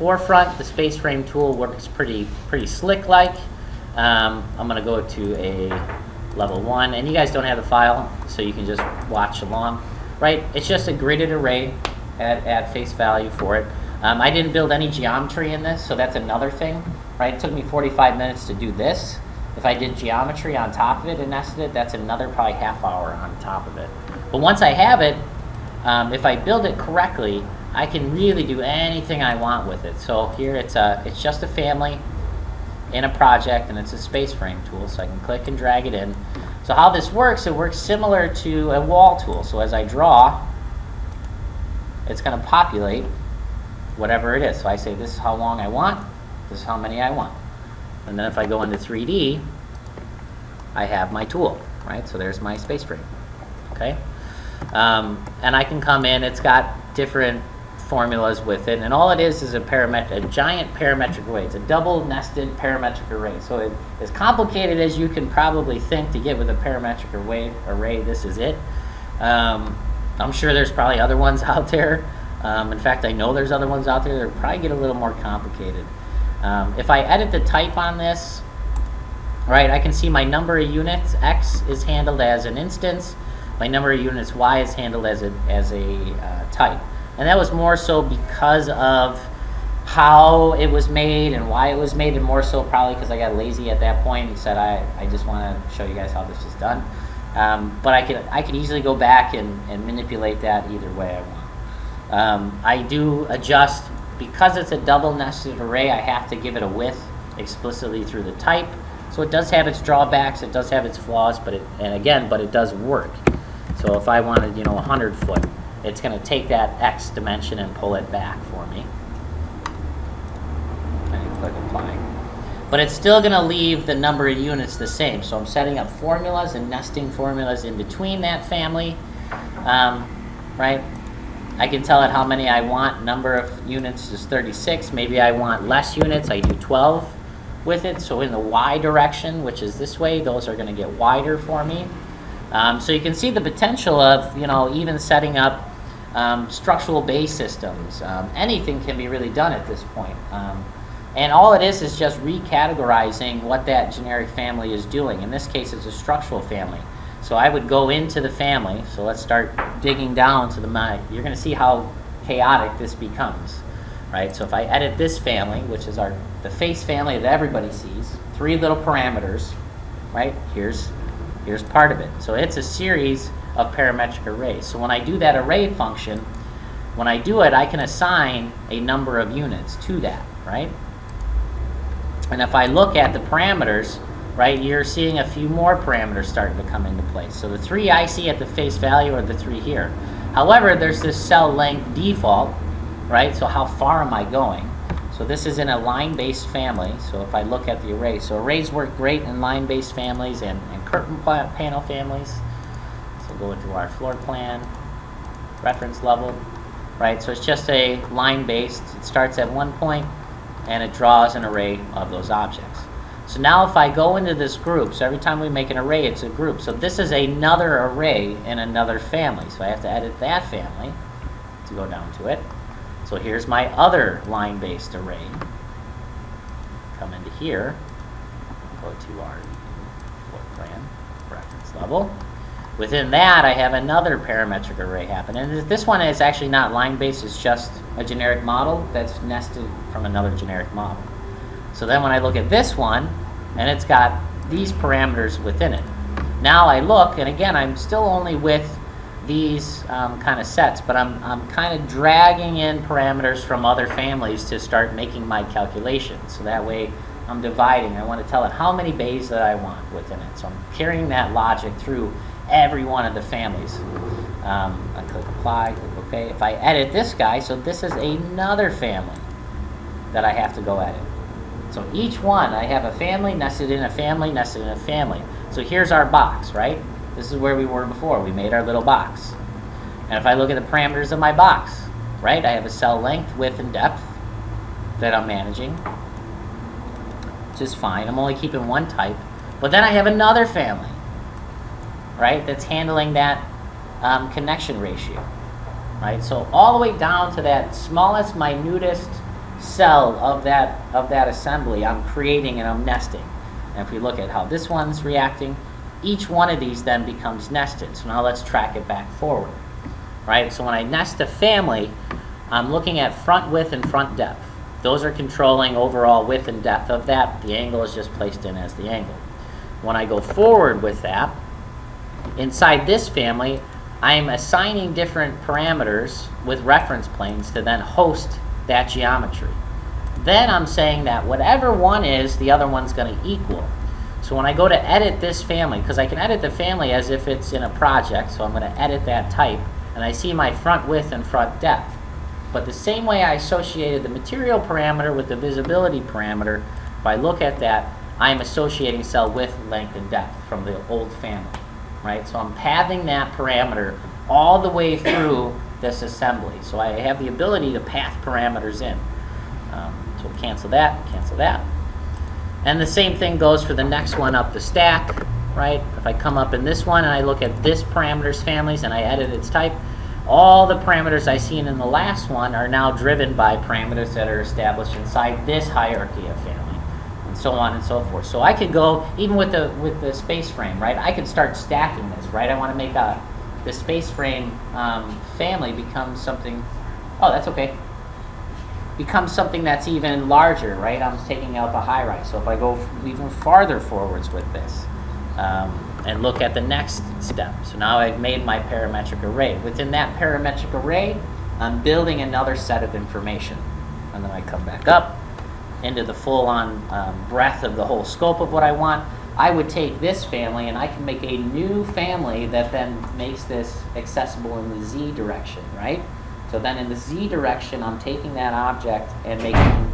forefront, the space frame tool works pretty slick like. I'm going to go to a level 1, and you guys don't have the file, so you can just watch along. Right? It's just a gridded array at face value for it. I didn't build any geometry in this, so that's another thing. Right? It took me 45 minutes to do this. If I did geometry on top of it and nested it, that's another probably half hour on top of it. But once I have it, if I build it correctly, I can really do anything I want with it. So here it's just a family in a project, and it's a space frame tool, so I can click and drag it in. So how this works, it works similar to a wall tool. So as I draw, it's going to populate whatever it is. So I say this is how long I want, this is how many I want. And then if I go into 3D, I have my tool, right? So there's my space frame, okay? And I can come in, it's got different formulas with it, and all it is a giant parametric array. It's a double nested parametric array. So it, as complicated as you can probably think to get with a parametric array, this is it. I'm sure there's probably other ones out there. In fact, I know there's other ones out there that probably get a little more complicated. If I edit the type on this, right, I can see my number of units. X is handled as an instance. My number of units, Y, is handled as a type. And that was more so because of how it was made and why it was made, and more so probably because I got lazy at that point and said I just want to show you guys how this is done. But I could easily go back and manipulate that either way I want. I do adjust, because it's a double nested array, I have to give it a width explicitly through the type. So it does have its drawbacks, it does have its flaws, but it does work. So if I wanted, 100 foot, it's going to take that X dimension and pull it back for me. And click apply. But it's still going to leave the number of units the same. So I'm setting up formulas and nesting formulas in between that family, right? I can tell it how many I want. Number of units is 36. Maybe I want less units. I do 12 with it. So in the Y direction, which is this way, those are going to get wider for me. So you can see the potential of, even setting up structural base systems. Anything can be really done at this point. And all it is just recategorizing what that generic family is doing. In this case, it's a structural family. So I would go into the family. So let's start digging down to you're going to see how chaotic this becomes, right? So if I edit this family, which is the face family that everybody sees, 3 little parameters, right? Here's part of it. So it's a series of parametric arrays. So when I do that array function, when I do it, I can assign a number of units to that, right? And if I look at the parameters, right, you're seeing a few more parameters starting to come into place. So the 3 I see at the face value are the 3 here. However, there's this cell length default, right? So how far am I going? So this is in a line-based family. So if I look at the array, so arrays work great in line-based families and curtain panel families. So go into our floor plan, reference level, right? So it's just a line-based. It starts at one point and it draws an array of those objects. So now if I go into this group, so every time we make an array, it's a group. So this is another array in another family. So I have to edit that family to go down to it. So here's my other line-based array. Come into here, go to our floor plan, reference level. Within that, I have another parametric array happen. And this one is actually not line-based, it's just a generic model that's nested from another generic model. So then when I look at this one, and it's got these parameters within it. Now I look, and again, I'm still only with these kind of sets, but I'm kind of dragging in parameters from other families to start making my calculations. So that way I'm dividing. I want to tell it how many bays that I want within it. So I'm carrying that logic through every one of the families. I click apply, click OK. If I edit this guy, so this is another family that I have to go edit. So each one, I have a family nested in a family nested in a family. So here's our box, right? This is where we were before. We made our little box. And if I look at the parameters of my box, right, I have a cell length, width, and depth that I'm managing, which is fine. I'm only keeping one type. But then I have another family, right, that's handling that connection ratio, right? So all the way down to that smallest, minutest cell of that assembly, I'm creating and I'm nesting. And if we look at how this one's reacting, each one of these then becomes nested. So now let's track it back forward, right? So when I nest a family, I'm looking at front width and front depth. Those are controlling overall width and depth of that. The angle is just placed in as the angle. When I go forward with that, inside this family, I'm assigning different parameters with reference planes to then host that geometry. Then I'm saying that whatever one is, the other one's going to equal. So when I go to edit this family, because I can edit the family as if it's in a project, so I'm going to edit that type, and I see my front width and front depth. But the same way I associated the material parameter with the visibility parameter, if I look at that, I'm associating cell width, length, and depth from the old family, right? So I'm pathing that parameter all the way through this assembly. So I have the ability to path parameters in. So we'll cancel that, cancel that. And the same thing goes for the next one up the stack, right? If I come up in this one and I look at this parameters families and I edit its type, all the parameters I seen in the last one are now driven by parameters that are established inside this hierarchy of family, and so on and so forth. So I could go, even with the space frame, right? I could start stacking this, right? I want to make the space frame family become something, oh, that's okay. Becomes something that's even larger, right? I'm taking out the high rise. So if I go even farther forwards with this, and look at the next step. So now I've made my parametric array. Within that parametric array, I'm building another set of information. And then I come back up into the full-on breadth of the whole scope of what I want. I would take this family and I can make a new family that then makes this accessible in the Z direction, right? So then in the Z direction, I'm taking that object and making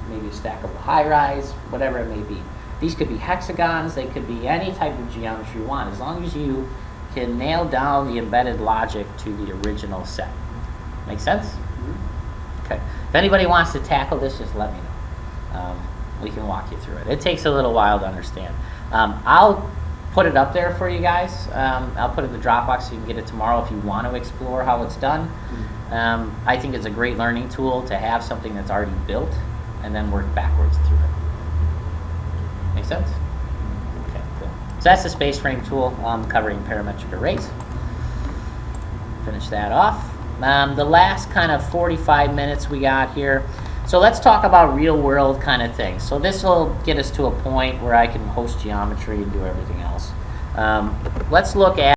maybe a stackable high-rise, whatever it may be. These could be hexagons, they could be any type of geometry you want, as long as you can nail down the embedded logic to the original set. Make sense? Okay. If anybody wants to tackle this, just let me know. We can walk you through it. It takes a little while to understand. I'll put it up there for you guys. I'll put it in the Dropbox so you can get it tomorrow if you want to explore how it's done. I think it's a great learning tool to have something that's already built and then work backwards through it. Make sense? Okay, cool. So that's the space frame tool covering parametric arrays. Finish that off. The last kind of 45 minutes we got here. So let's talk about real world kind of things. So this will get us to a point where I can host geometry and do everything else. Let's look at